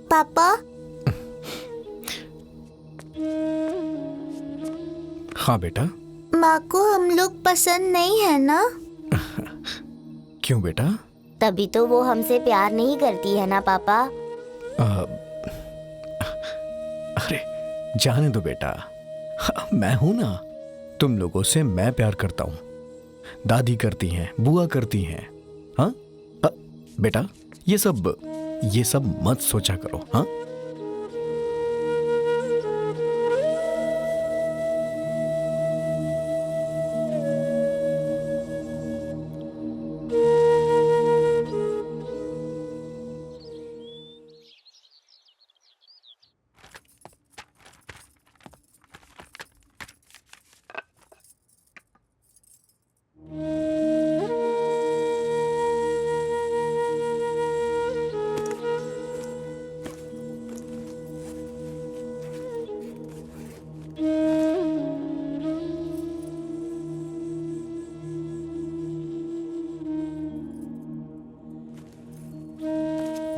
पापा। हाँ बेटा। माँ को हम लोग पसंद नहीं है ना? क्यों बेटा? तभी तो वो हमसे प्यार नहीं करती है ना पापा। अरे जाने दो बेटा, मैं हूं ना। तुम लोगों से मैं प्यार करता हूं, दादी करती हैं, बुआ करती हैं। हाँ बेटा, ये सब मत सोचा करो। हाँ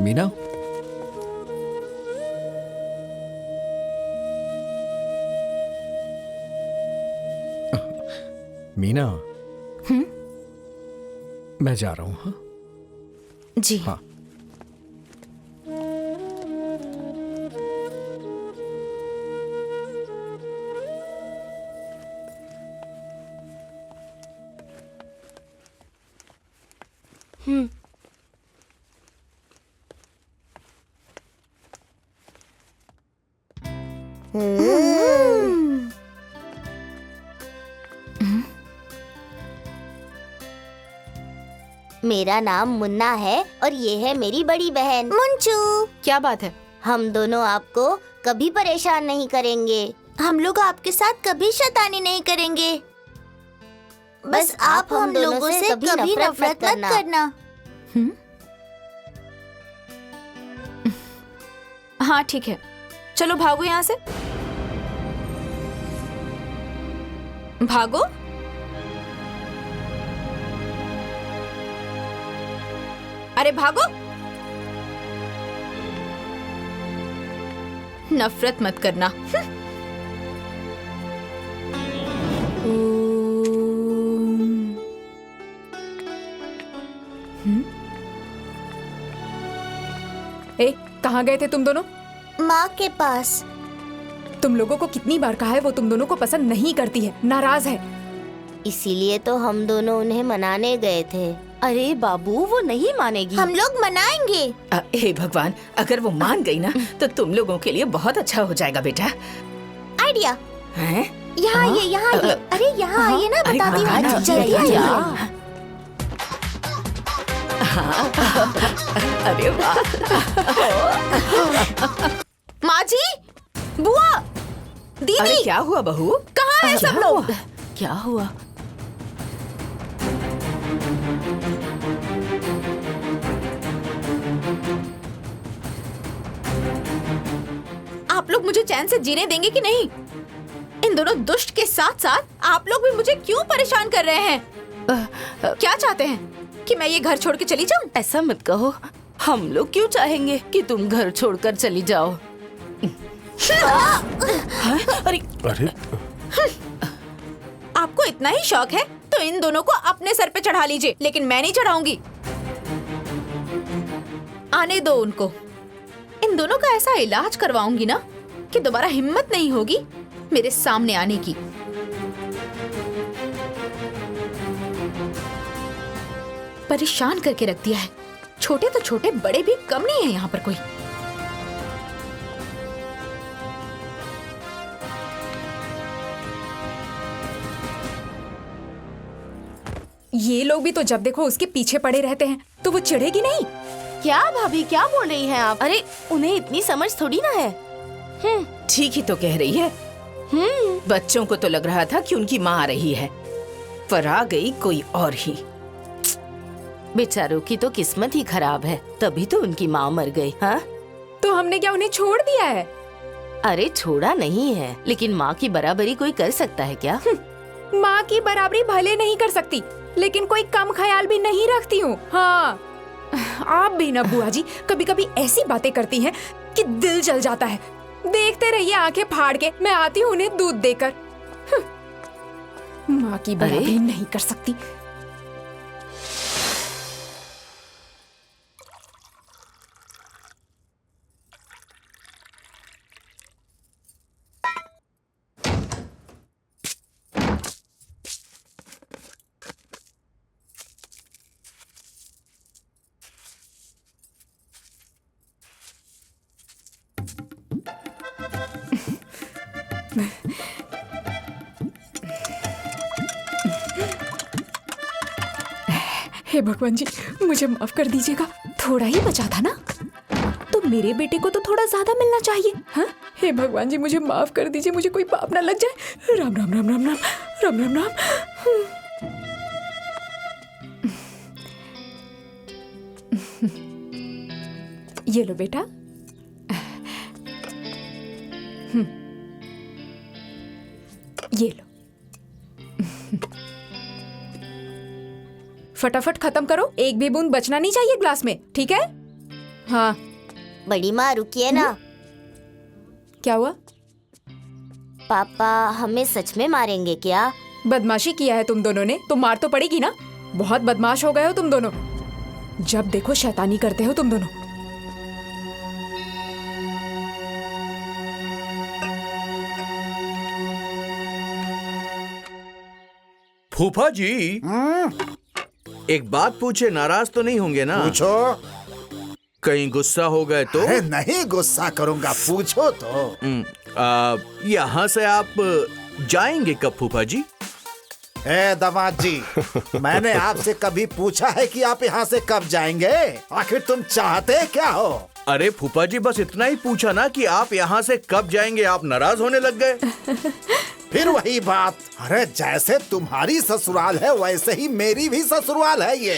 मीना, मीना। मैं जा रहा हूं। हाँ जी। हाँ। मेरा नाम मुन्ना है और ये है मेरी बड़ी बहन मुंचू। क्या बात है? हम दोनों आपको कभी परेशान नहीं करेंगे। हम लोग आपके साथ कभी शैतानी नहीं करेंगे। बस आप हम लोगों से कभी नफरत मत करना। हाँ ठीक है, चलो भागो यहाँ से। भागो। अरे भागो। नफरत मत करना। ए, कहाँ गए थे तुम दोनों? माँ के पास। तुम लोगों को कितनी बार कहा है वो तुम दोनों को पसंद नहीं करती है, नाराज है। इसीलिए तो हम दोनों उन्हें मनाने गए थे। अरे बाबू, वो नहीं मानेगी। हम लोग मनाएंगे। हे भगवान, अगर वो मान गई ना तो तुम लोगों के लिए बहुत अच्छा हो जाएगा बेटा। आइडिया। हैं? यहाँ आइए, यहाँ आइए। अरे यहाँ आइए ना, बताती हूँ। जल्दी आइए। अरे वाह। माँ जी, बुआ, अरे दीदी, क्या हुआ बहू? कहाँ है सब लोग? क्या हुआ? आप लोग मुझे चैन से जीने देंगे कि नहीं? इन दोनों दुष्ट के साथ साथ आप लोग भी मुझे क्यों परेशान कर रहे हैं? क्या चाहते हैं कि मैं ये घर छोड़ के चली जाऊं? ऐसा मत कहो। हम लोग क्यों चाहेंगे कि तुम घर छोड़कर चली जाओ? अरे अरे आपको इतना ही शौक है तो इन दोनों को अपने सर पे चढ़ा लीजिए, लेकिन मैं नहीं चढ़ाऊंगी। आने दो उनको। इन दोनों का ऐसा इलाज करवाऊंगी ना कि दोबारा हिम्मत नहीं होगी मेरे सामने आने की। परेशान करके रख दिया है। छोटे तो छोटे, बड़े भी कम नहीं है यहाँ पर कोई। ये लोग भी तो जब देखो उसके पीछे पड़े रहते हैं, तो वो चिढ़ेगी नहीं? क्या भाभी, क्या बोल रही हैं आप? अरे उन्हें इतनी समझ थोड़ी ना है। ठीक ही तो कह रही है। बच्चों को तो लग रहा था कि उनकी माँ आ रही है, पर आ गई कोई और ही। बेचारों की तो किस्मत ही खराब है, तभी तो उनकी माँ मर गई। हाँ, तो हमने क्या उन्हें छोड़ दिया है? अरे छोड़ा नहीं है, लेकिन माँ की बराबरी कोई कर सकता है क्या? माँ की बराबरी भले नहीं कर सकती, लेकिन कोई कम ख्याल भी नहीं रखती हूँ। हाँ, आप भी ना बुआ जी कभी कभी ऐसी बातें करती हैं कि दिल जल जाता है। देखते रहिए आंखें फाड़ के, मैं आती हूँ उन्हें दूध देकर। माँ की बराबरी नहीं कर सकती। हे भगवान जी, मुझे माफ कर दीजिएगा, थोड़ा ही बचा था ना, तो मेरे बेटे को तो थोड़ा ज्यादा मिलना चाहिए। हाँ, हे भगवान जी मुझे माफ कर दीजिए, मुझे कोई पाप ना लग जाए। राम राम राम राम राम राम राम राम। ये लो बेटा। ये लो। फटाफट खत्म करो, एक भी बूंद बचना नहीं चाहिए ग्लास में, ठीक है? हाँ। बड़ी माँ रुकिए ना। क्या हुआ? पापा हमें सच में मारेंगे क्या? बदमाशी किया है तुम दोनों ने तो मार तो पड़ेगी ना। बहुत बदमाश हो गए हो तुम दोनों, जब देखो शैतानी करते हो तुम दोनों। फूफा जी, एक बात पूछे, नाराज तो नहीं होंगे ना? पूछो। कहीं गुस्सा हो गए तो? अरे नहीं गुस्सा करूंगा, पूछो तो। यहाँ से आप जाएंगे कब फूफा जी? ए दामाद जी, मैंने आपसे कभी पूछा है कि आप यहाँ से कब जाएंगे? आखिर तुम चाहते क्या हो? अरे फूफा जी, बस इतना ही पूछा ना कि आप यहाँ से कब जाएंगे। आप नाराज होने लग गए। फिर वही बात। अरे जैसे तुम्हारी ससुराल है वैसे ही मेरी भी ससुराल है ये।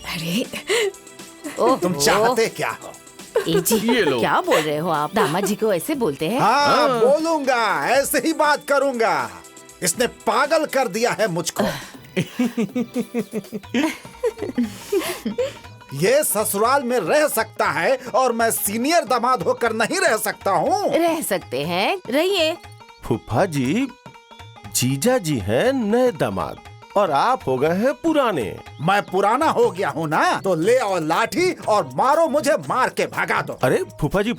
अरे तुम चाहते क्या हो? जी, ये लो। क्या बोल रहे हो आप? दामाद जी को ऐसे बोलते हैं? हाँ बोलूंगा, ऐसे ही बात करूंगा। इसने पागल कर दिया है मुझको। ये ससुराल में रह सकता है और मैं सीनियर दामाद होकर नहीं रह सकता हूँ। रह सकते हैं, रहिए। फूफा जी, जीजा जी हैं नए दामाद और आप हो गए हैं पुराने। मैं पुराना हो गया हूँ ना, तो ले आओ लाठी और मारो मुझे, मार के भगा दो। अरे फूफा जी,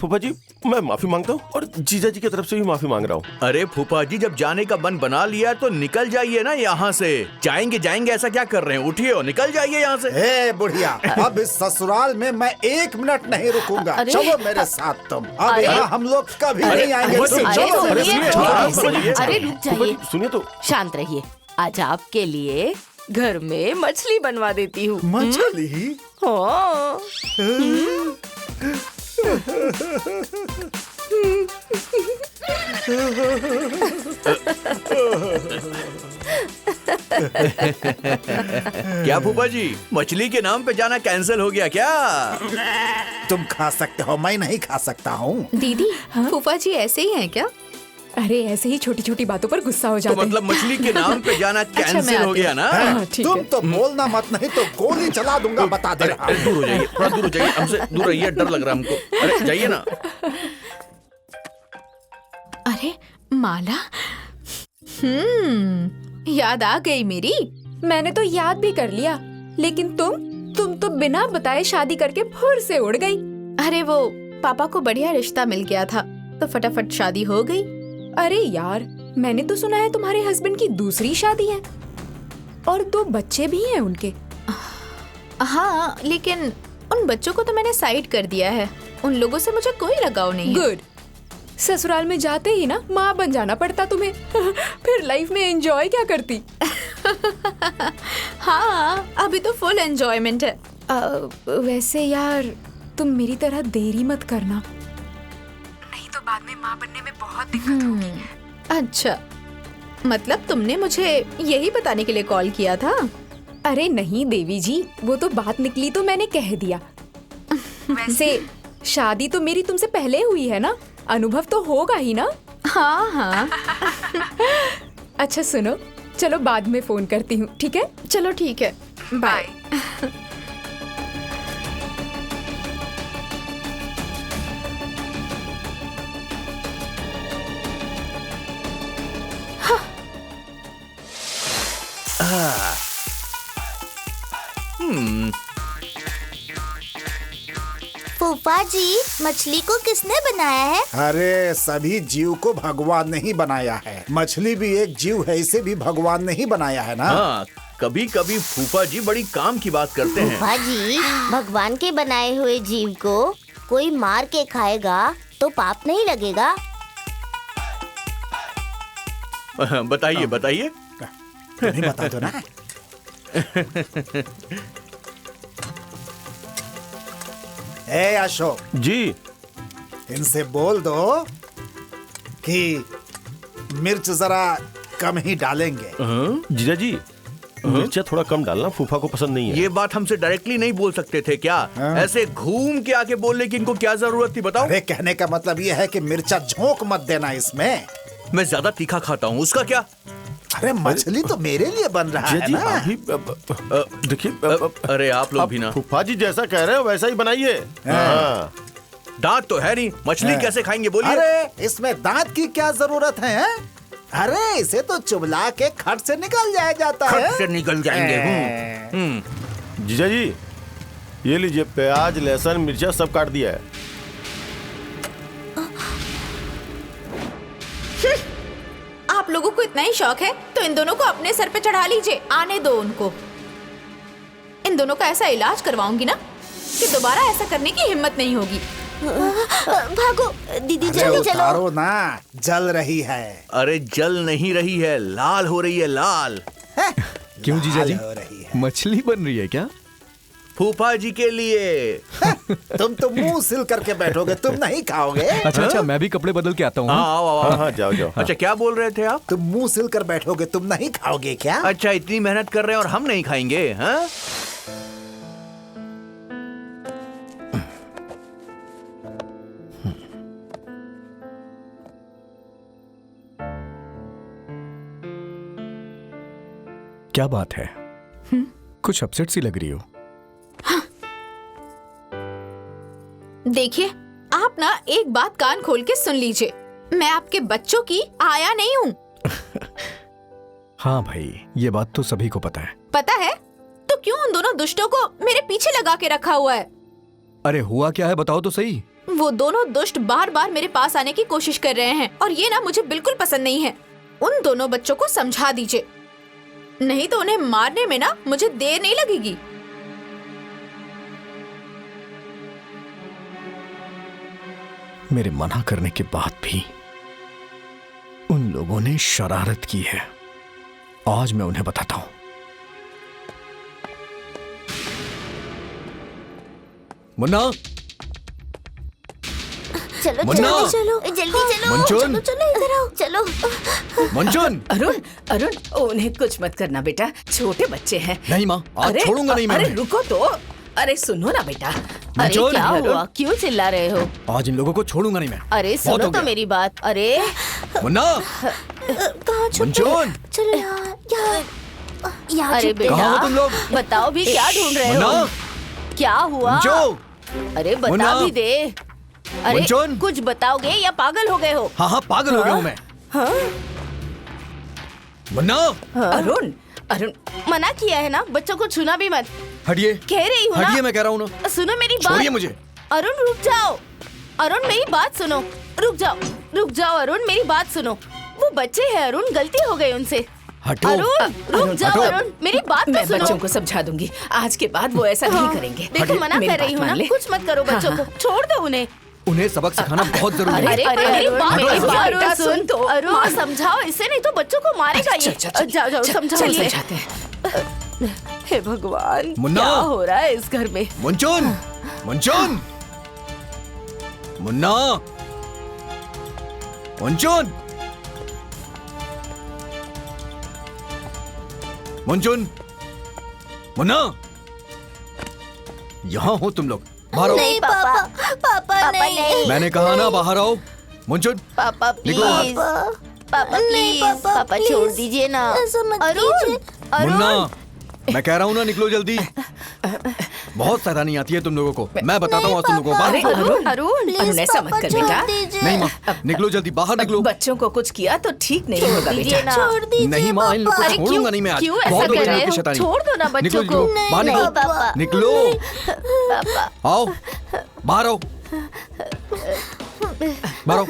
मैं माफी मांगता हूँ और जीजा जी की तरफ से भी माफी मांग रहा हूँ। अरे फूफा जी, जब जाने का मन बना लिया तो निकल जाइए ना यहाँ से। जाएंगे ऐसा क्या कर रहे हैं? उठिए और निकल जाइए यहाँ से। ए बुढ़िया, अब इस ससुराल में मैं 1 मिनट नहीं रुकूंगा। अरे, चलो मेरे साथ तुम। अब अरे, यहाँ हम लोग कभी नहीं आएंगे। अरे, तुम अरे चलो मेरे सुनिए, साथ। अरे रुक जाइए, सुनिए तो। शांत रहिए। आज आपके लिए घर में मछली बनवा देती हूँ। मछली? हाँ। क्या फूफा जी, मछली के नाम पे जाना कैंसिल हो गया क्या? तुम खा सकते हो, मैं नहीं खा सकता हूँ। दीदी, फूफा जी ऐसे ही हैं क्या? अरे ऐसे ही छोटी छोटी बातों पर गुस्सा हो तो जाते हैं। मतलब मछली के नाम पे जाना कैंसिल हो गया ना? हाँ, ठीक तुम है। तो बोलना मत, नहीं तो गोली चला दूंगा, बता दे रहा हूँ। दूर हो जाइए, थोड़ा दूर हो जाइए, हमसे दूर रहिए, डर लग रहा है हमको। अरे जाइए ना। अरे माला, याद आ गई मेरी। मैंने तो याद भी कर लिया, लेकिन तुम तो बिना बताए शादी करके फुर से उड़ गई। अरे वो पापा को बढ़िया रिश्ता मिल गया था तो फटाफट शादी हो गई। अरे यार, मैंने तो सुना है तुम्हारे हस्बैंड की दूसरी शादी है और 2 बच्चे भी हैं उनके। हाँ, लेकिन उन बच्चों को तो मैंने साइड कर दिया है। उन लोगों से मुझे कोई लगाव नहीं है। गुड। ससुराल में जाते ही ना माँ बन जाना पड़ता तुम्हें। फिर लाइफ में एंजॉय क्या करती? हाँ, अभी तो फुल एंजॉयमेंट है। वैसे यार, तुम मेरी तरह देरी मत करना, नहीं तो बाद में माँ बनने में बहुत दिक्कत होगी। अच्छा, मतलब तुमने मुझे यही बताने के लिए कॉल किया था? अरे नहीं देवी जी, वो तो बात निकली तो मैंने कह दिया। वैसे शादी तो मेरी तुमसे पहले हुई है ना, अनुभव तो होगा ही ना। हाँ हाँ। अच्छा सुनो, चलो बाद में फोन करती हूँ, ठीक है? चलो ठीक है, बाय। फूफा जी, मछली को किसने बनाया है? अरे सभी जीव को भगवान ने ही बनाया है। मछली भी एक जीव है, इसे भी भगवान ने ही बनाया है ना। हाँ, कभी कभी फूफा जी बड़ी काम की बात करते हैं। फूफा जी, भगवान के बनाए हुए जीव को कोई मार के खाएगा तो पाप नहीं लगेगा? बताइए बताइए। तुम्हें बता दो ना। ए अशोक जी। इनसे बोल दो कि मिर्च जरा कम ही डालेंगे। जीजा जी, मिर्चा थोड़ा कम डालना, फूफा को पसंद नहीं है। ये बात हमसे डायरेक्टली नहीं बोल सकते थे क्या? ऐसे घूम के आके बोलने की इनको क्या जरूरत थी, बताओ? अरे कहने का मतलब ये है कि मिर्चा झोंक मत देना इसमें। मैं ज्यादा तीखा खाता हूँ, उसका क्या? अरे मछली तो मेरे लिए बन रहा है जी ना। अभी देखिए, अरे आप लोग भी ना। फूफा जी जैसा कह रहे हो वैसा ही बनाइए। हाँ। दांत तो है नहीं, मछली कैसे खाएंगे बोलिए? अरे इसमें दांत की क्या जरूरत है? अरे इसे तो चुबला के खट से निकल जाया जाता है। खट से निकल जाएंगे। जीजा जी, ये लीजिए, प्याज, लहसुन, मिर्चा सब काट दिया है। आप लोगों को इतना ही शौक है तो इन दोनों को अपने सर पे चढ़ा लीजिए, आने दो उनको। इन दोनों का ऐसा इलाज करवाऊंगी ना कि दोबारा ऐसा करने की हिम्मत नहीं होगी। भागो दीदी, अरे जल्दी चलो। उतारो ना, जल रही है। अरे जल नहीं रही है, लाल हो रही है, लाल। क्यों जीजा जी, लाल हो रही है। मछली बन रही है क्या? फूफा जी के लिए। तुम तो मुंह सिल करके बैठोगे, तुम नहीं खाओगे। अच्छा, मैं भी कपड़े बदल के आता हूँ। हाँ आओ आओ। हाँ, जाओ जाओ। अच्छा क्या बोल रहे थे आप? तुम मुंह सिल कर बैठोगे, तुम नहीं खाओगे क्या? अच्छा, इतनी मेहनत कर रहे हैं और हम नहीं खाएंगे? हाँ? क्या बात है? कुछ अपसेट सी लग रही हो। देखिए, आप ना एक बात कान खोल के सुन लीजिए, मैं आपके बच्चों की आया नहीं हूँ। हाँ भाई, ये बात तो सभी को पता है। पता है तो क्यों उन दोनों दुष्टों को मेरे पीछे लगा के रखा हुआ है? अरे हुआ क्या है, बताओ तो सही। वो दोनों दुष्ट बार बार मेरे पास आने की कोशिश कर रहे हैं और ये ना मुझे बिल्कुल पसंद नहीं है। उन दोनों बच्चों को समझा दीजिए, नहीं तो उन्हें मारने में ना मुझे देर नहीं लगेगी। मेरे मना करने के बाद भी उन लोगों ने शरारत की है। आज मैं उन्हें बताता हूं। मुन्ना, चलो मुन्ना! चलो जल्दी चलो। मंचून! चलो इधर आओ, चलो। मंचून! अरुण, उन्हें कुछ मत करना बेटा, छोटे बच्चे हैं। नहीं माँ, आज छोड़ूंगा नहीं मैं अरे उन्हें। रुको तो, अरे सुनो ना बेटा। अरे मंचून! क्या हुआ, क्यों चिल्ला रहे हो? आज इन लोगों को छोड़ूंगा नहीं मैं। अरे बहुत हो सुनो तो गया। मेरी बात। अरे मुन्ना, कहाँ छुपे? मंचून! चलो यहाँ अरे छुपे। कहाँ हो बेटा, तुम लोग? बताओ भी, क्या ढूंढ रहे हो? मुन्ना, क्या हुआ? मंचू! अरे बता मुन्ना! भी दे। अरे मंचून! कुछ बताओगे या पागल हो गए हो? हाँ हाँ, पागल हो गया हूँ मैं। मुन्ना, अरुण, मना किया है ना, बच्चों को छूना भी मत। हटिए। कह रही हूँ ना। हटिए, मैं कह रहा हूँ ना। सुनो मेरी छोड़िए बात। मुझे। अरुण रुक जाओ। अरुण मेरी बात सुनो। रुक जाओ अरुण, मेरी बात सुनो। वो बच्चे हैं अरुण, गलती हो गई उनसे। हटो। अरुण रुक जाओ। हटो। अरुण मेरी बात तो मैं सुनो। बच्चों को समझा दूंगी, आज के बाद वो ऐसा नहीं करेंगे। देखो मना मेरी कर रही बात हूँ ना, मान ले। कुछ मत करो बच्चों को, छोड़ दो उन्हें। उन्हें सबक सिखाना बहुत जरूरी है। अरे मेरी बात हटो, सुनो, हटो। अरुण सुन तो। माँ। अरुण समझाओ इसे, नहीं तो बच्चों को मारेगा ये। जाओ समझाओ इसे। समझाते हैं। हे भगवान, मुन्ना! क्या हो रहा है इस घर में? मंचून, मंचून, मुन्ना, मंचून, मंचून, मुन्ना, यहाँ हो तुम लोग, बाहर आओ। नहीं पापा, पापा नहीं। मैंने कहा ना बाहर आओ। मंचून, पापा निकलो बाहर। प्लीज। पापा नहीं, प्लीज, पापा प्लीज। छोड़ दीजिए ना। ऐसा मत अरुण, कीजिए। मुन्ना, मैं कह रहा हूँ ना, निकलो जल्दी। बहुत सैलानी आती है तुम लोगों को। मैं बताता हूँ आज तुम लोगों को। बाहर अरे निकलो। अरुण, अरुण, अरुण ऐसा मत कर बेटा। नहीं माँ, निकलो जल्दी, बाहर निकलो। बच्चों को कुछ किया तो ठीक नहीं होगा दीजिए बेटा। ना। छोड़ दीजिए नहीं माँ, इन लोग को अरे छोड़ूंगा नहीं मैं आज। क्यों ऐसा बहुत हो कर गई रहे आपकी हो? शैतानी। छोड़ दो ना बच्चों निकलो, को। बाहर नहीं निकलो। पापा, निकलो, पापा। आओ, बाहर आओ, बाहर आओ।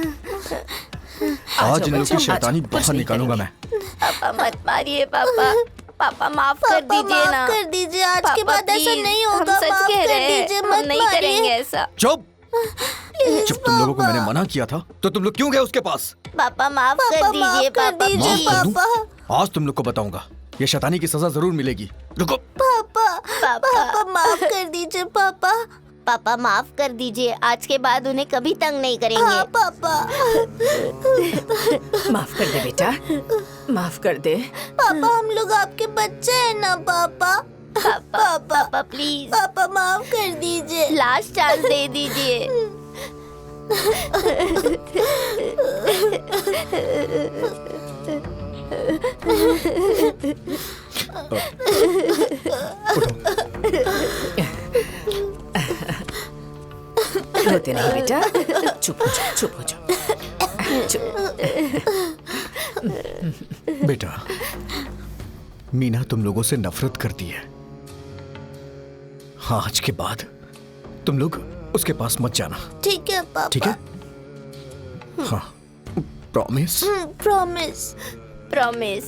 आज इन लोग की शैतानी बाहर निकालूंगा मैं। पापा मत मारिए पापा। पापा माफ कर दीजिए ना। माफ कर दीजिए, आज के पापा, बाद ऐसा प्लीज, नहीं होगा। हम सच माफ कह कर रहे दीजिए, हैं, मत हम नहीं मारिए। करेंगे ऐसा। चुप। जब तुम लोगों को मैंने मना किया था तो तुम लोग क्यों गए उसके पास? पापा माफ कर दीजिए पापा, दीजिए, माफ कर दूं? पापा। आज तुम लोग को बताऊंगा, ये शैतानी की सजा जरूर मिलेगी। रुको। पापा माफ कर दीजिए पापा। पापा माफ कर दीजिए, आज के बाद उन्हें कभी तंग नहीं करेंगे। हाँ पापा। माफ कर दे बेटा, माफ कर दे। पापा हम लोग आपके बच्चे हैं ना पापा। पापा पापा प्लीज, पापा माफ कर दीजिए। लास्ट चांस दे दीजिए। रोते नहीं बेटा, चुप हो जाओ, चुप हो जाओ, चुप। बेटा, मीना तुम लोगों से नफरत करती है। हाँ, आज के बाद तुम लोग उसके पास मत जाना, ठीक है पापा। ठीक है? हाँ, प्रॉमिस? प्रॉमिस। प्रॉमिस।